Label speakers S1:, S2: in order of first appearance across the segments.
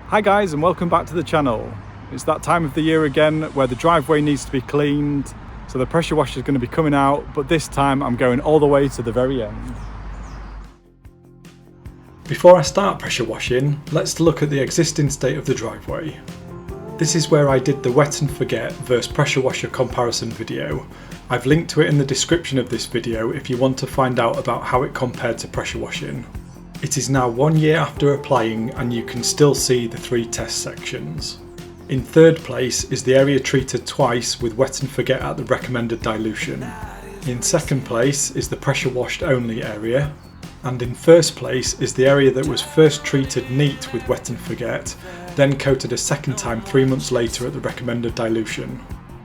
S1: Hi guys, and welcome back to the channel. It's that time of the year again where the driveway needs to be cleaned, so the pressure washer is going to be coming out, but this time I'm going all the way to the very end. Before I start pressure washing, let's look at the existing state of the driveway. This is where I did the wet and forget versus pressure washer comparison video. I've linked to it in the description of this video if you want to find out about how it compared to pressure washing. It is now 1 year after applying and you can still see the 3 test sections. In third place is the area treated twice with wet and forget at the recommended dilution. In second place is the pressure washed only area. And in first place is the area that was first treated neat with wet and forget, then coated a second time 3 months later at the recommended dilution.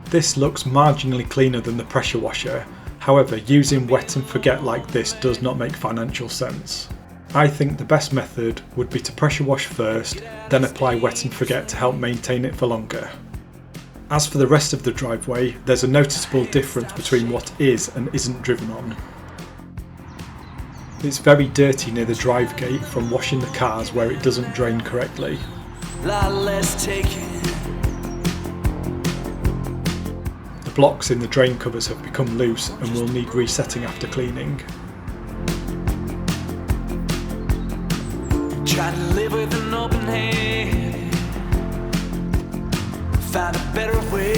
S1: This looks marginally cleaner than the pressure washer, however using wet and forget like this does not make financial sense. I think the best method would be to pressure wash first, then apply wet and forget to help maintain it for longer. As for the rest of the driveway, there's a noticeable difference between what is and isn't driven on. It's very dirty near the drive gate from washing the cars where it doesn't drain correctly. The blocks in the drain covers have become loose and will need resetting after cleaning.
S2: Try to live with an open hand, find a better way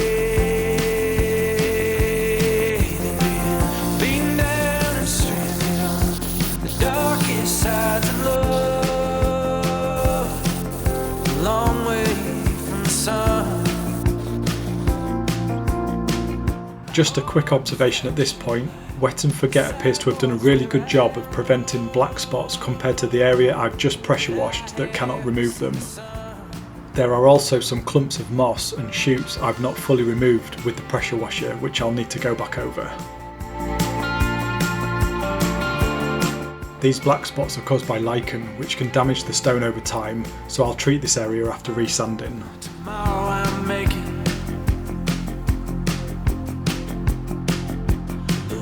S2: than being down and stranded on the darkest sides of love, a long way from the sun.
S1: Just a quick observation at this point, wet and forget appears to have done a really good job of preventing black spots compared to the area I've just pressure washed that cannot remove them. There are also some clumps of moss and shoots I've not fully removed with the pressure washer, which I'll need to go back over. These black spots are caused by lichen, which can damage the stone over time, so I'll treat this area after resanding.
S2: Tomorrow I'm making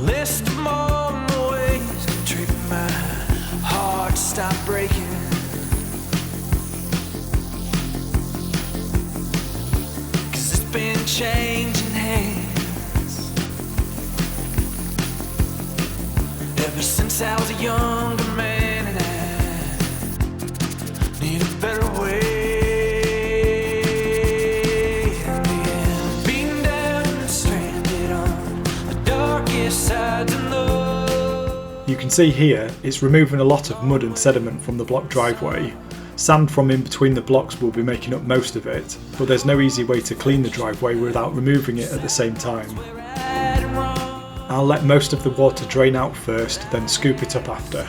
S2: list of more ways to trick my heart to stop breaking. Cause it's been changing hands ever since I was a younger man, and I need a better way.
S1: You can see here it's removing a lot of mud and sediment from the block driveway. Sand from in between the blocks will be making up most of it, but there's no easy way to clean the driveway without removing it at the same time. I'll let most of the water drain out first, then scoop it up after.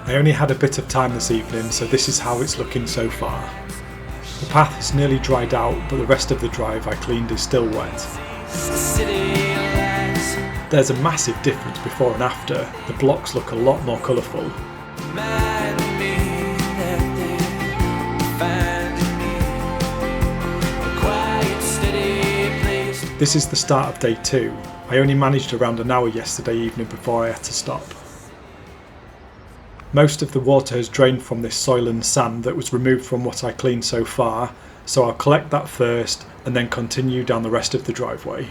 S1: I only had a bit of time this evening, so this is how it's looking so far. The path is nearly dried out, but the rest of the drive I cleaned is still wet. There's a massive difference before and after. The blocks look a lot more colourful. This is the start of day 2. I only managed around an hour yesterday evening before I had to stop. Most of the water has drained from this soil and sand that was removed from what I cleaned so far, so I'll collect that first and then continue down the rest of the driveway.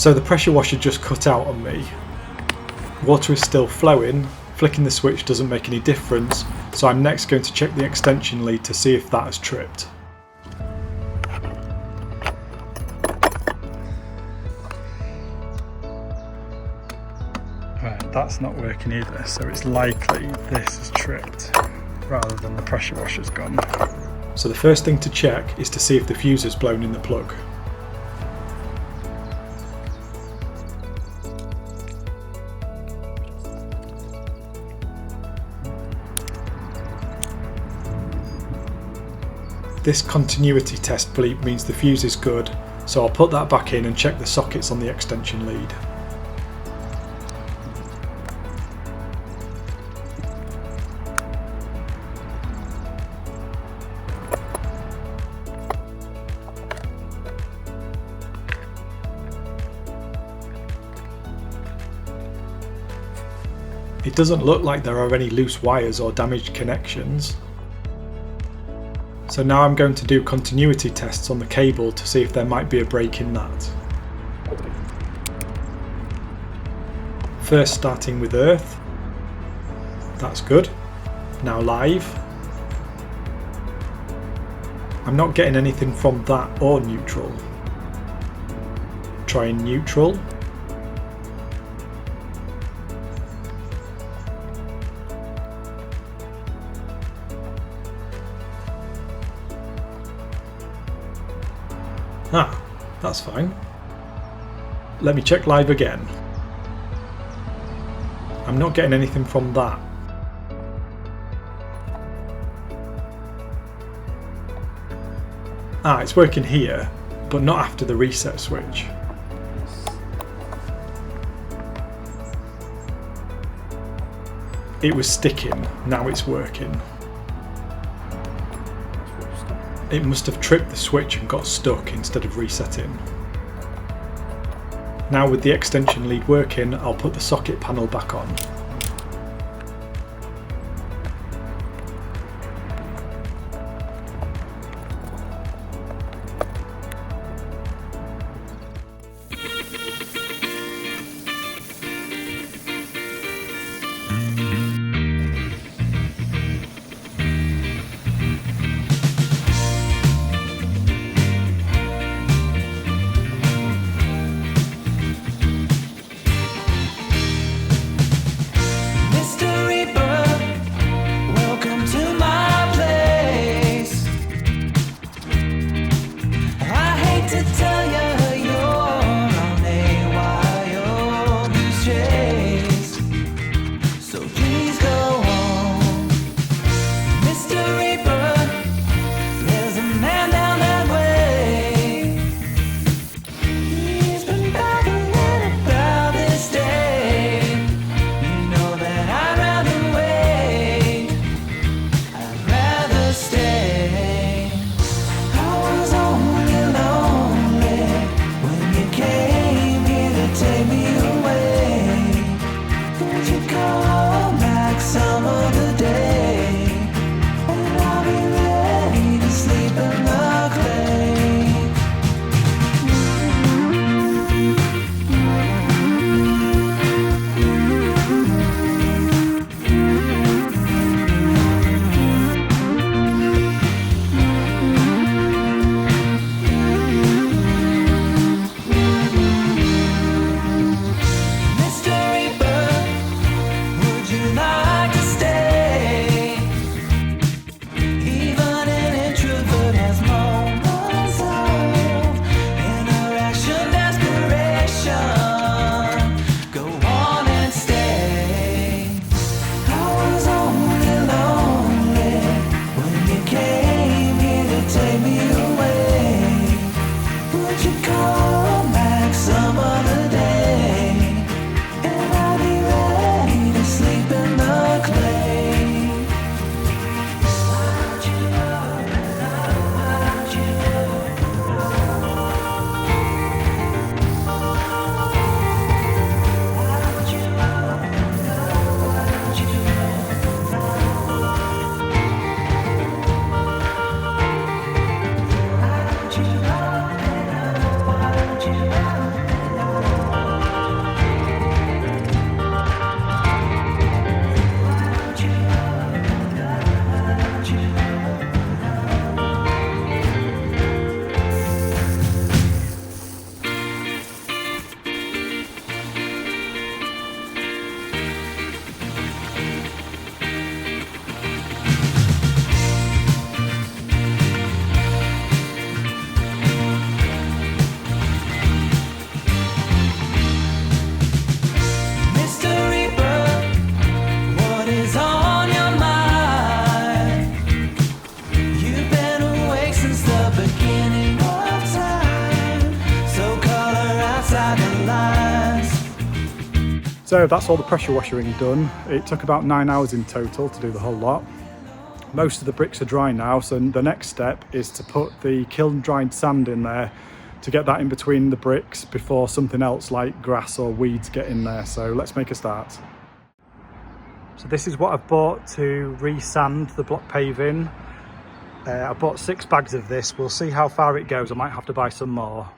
S1: So the pressure washer just cut out on me. Water is still flowing, flicking the switch doesn't make any difference, so I'm next going to check the extension lead to see if that has tripped. Right, that's not working either, so it's likely this has tripped rather than the pressure washer's gone. So the first thing to check is to see if the fuse has blown in the plug. This continuity test bleep means the fuse is good, so I'll put that back in and check the sockets on the extension lead. It doesn't look like there are any loose wires or damaged connections. So now I'm going to do continuity tests on the cable to see if there might be a break in that. First starting with earth. That's good. Now live. I'm not getting anything from that or neutral. Trying neutral. Ah, that's fine. Let me check live again. I'm not getting anything from that. Ah, it's working here, but not after the reset switch. It was sticking, now it's working. It must have tripped the switch and got stuck instead of resetting. Now with the extension lead working, I'll put the socket panel back on. So that's all the pressure washing done. It took about 9 hours in total to do the whole lot. Most of the bricks are dry now, so the next step is to put the kiln dried sand in there to get that in between the bricks before something else like grass or weeds get in there. So let's make a start. So this is what I've bought to re-sand the block paving. I bought 6 bags of this. We'll see how far it goes. I might have to buy some more.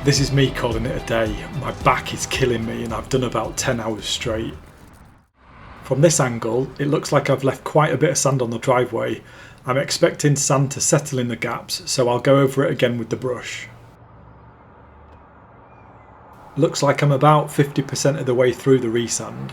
S1: This is me calling it a day. My back is killing me and I've done about 10 hours straight. From this angle, it looks like I've left quite a bit of sand on the driveway. I'm expecting sand to settle in the gaps, so I'll go over it again with the brush. Looks like I'm about 50% of the way through the resand.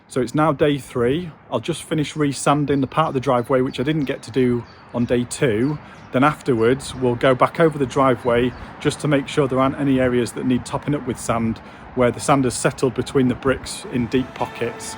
S1: So it's now day 3. I'll just finish resanding the part of the driveway which I didn't get to do on day 2. Then afterwards we'll go back over the driveway just to make sure there aren't any areas that need topping up with sand where the sand has settled between the bricks in deep pockets.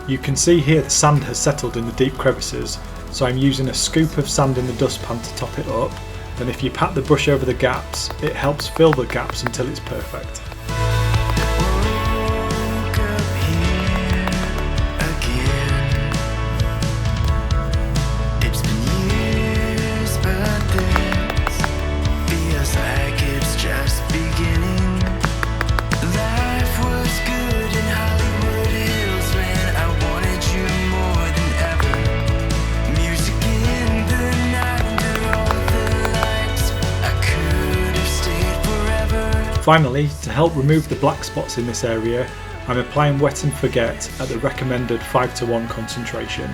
S1: You can see here the sand has settled in the deep crevices, so I'm using a scoop of sand in the dustpan to top it up. Then if you pat the brush over the gaps, it helps fill the gaps until it's perfect.
S2: Feels like it's just beginning.
S1: Finally, to help remove the black spots in this area, I'm applying wet and forget at the recommended 5:1 concentration.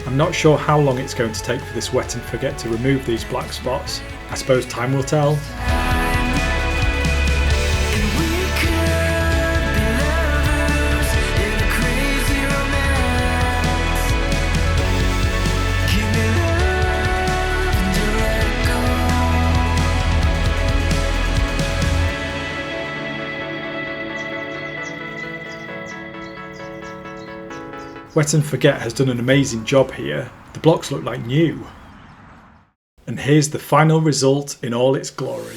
S1: I'm not sure how long it's going to take for this wet and forget to remove these black spots. I suppose time will tell. Wet and forget has done an amazing job here. The blocks look like new. And here's the final result in all its glory.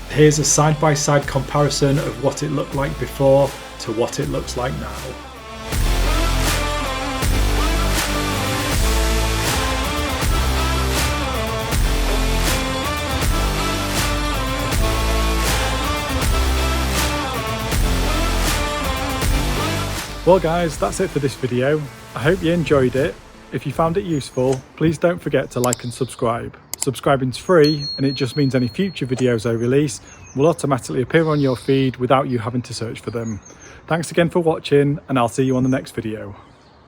S1: Here's a side-by-side comparison of what it looked like before to what it looks like now. Well guys, that's it for this video. I hope you enjoyed it. If you found it useful, please don't forget to like and subscribe. Subscribing's free and it just means any future videos I release will automatically appear on your feed without you having to search for them. Thanks again for watching and I'll see you on the next video.